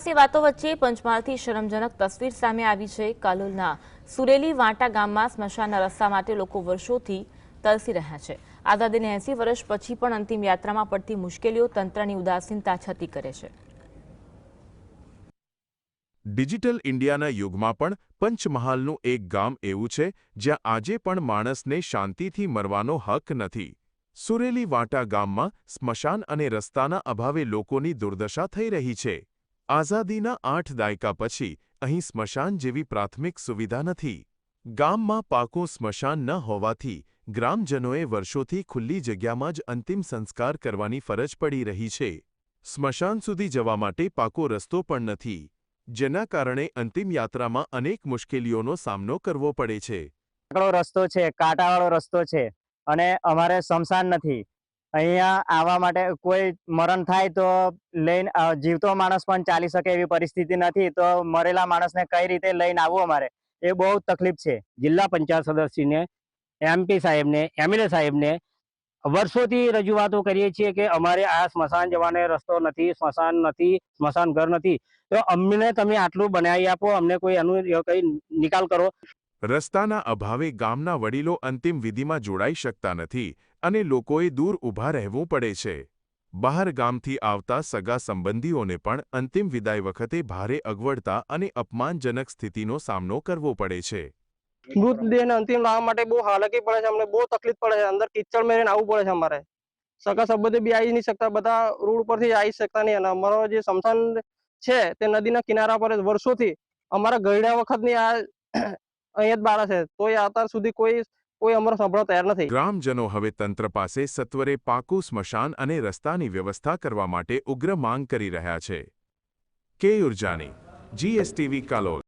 ऐसी वातो वच्चे पंचमहालथी शरमजनक तस्वीर सामे आवी छे। कालोलना सुरेली वांटा गाममां स्मशानना रस्ता माटे लोको वर्षोथी तरसी रह्या छे। आजादीने 80 वर्ष पछी पण अंतिम यात्रामां पड़ती मुश्केलीओ तंत्रनी उदासीनता छती करे छे। डिजिटल इंडियाना युगमां पण पंचमहालनुं एक गाम एवुं छे ज्यां आजे पण माणसने शांतिथी मरवानो हक नथी। सुरेली वांटा गाममां स्मशान अने रस्ताना अभावे लोकोनी दुर्दशा थई रही छे। आजादीना 8 दायका पछी અહીં સ્મશાન જેવી પ્રાથમિક સુવિધા નથી। ગામમાં પાકું સ્મશાન ન હોવાથી ગ્રામજનોએ વર્ષોથી ખુલ્લી જગ્યામાં જ અંતિમ સંસ્કાર કરવાની ફરજ પડી રહી છે। સ્મશાન સુધી જવા માટે પાકો રસ્તો પણ નથી, જેના કારણે અંતિમ યાત્રામાં અનેક મુશ્કેલીઓનો સામનો કરવો પડે છે। રસ્તો છે, કાંટાવાળો રસ્તો છે અને અમારે સ્મશાન નથી। અહીંયા આવવા માટે કોઈ મરણ થાય તો લઈને જીવતો માણસ પણ ચાલી શકે એવી પરિસ્થિતિ નથી, તો મરેલા માણસને કઈ રીતે લઈને આવવું અમારે એ બહુ તકલીફ છે। જિલ્લા પંચાયત સદસ્યને, એમપી સાહેબને, એમએલએ સાહેબને વર્ષોથી રજૂઆતો કરીએ છીએ કે અમારે આ સ્મશાન જવાનો રસ્તો નથી, સ્મશાન નથી, સ્મશાન ઘર નથી, તો અમને તમે આટલું બનાવી આપો, અમને કોઈ એનું કંઈ નિકાલ કરો। રસ્તાના અભાવે ગામના વડીલો અંતિમ વિધિમાં જોડાઈ શકતા નથી અને લોકોએ દૂર ઊભા રહેવું પડે છે। બહાર ગામથી આવતા સગા સંબંધીઓને પણ અંતિમ વિદાય વખતે ભારે અગવડતા અને અપમાનજનક સ્થિતિનો સામનો કરવો પડે છે। મૃતદેહને અંતિમ લાવવા માટે બહુ હાલાકી પડે છે, અમને બહુ તકલીફ પડે છે। અંદર કિચડ મેરીને આવવું પડે છે અમારે। સગા સંબંધી બી આવી નહીં શકતા, બધા રોડ પરથી આવી શકતા નહીં અને અમારો જે સ્મશાન છે તે નદીના કિનારા પર વર્ષોથી અમારા ગયડા વખતની આ અહીંયા જ બાળા છે, તોય અત્યાર સુધી કોઈ અમારો સાંભળવા તૈયાર નથી। ગ્રામજનો હવે તંત્ર પાસે સત્વરે પાકું સ્મશાન અને રસ્તાની વ્યવસ્થા કરવા માટે ઉગ્ર માંગ કરી રહ્યા છે। કે ઉર્જાની, GSTV કાલોલ।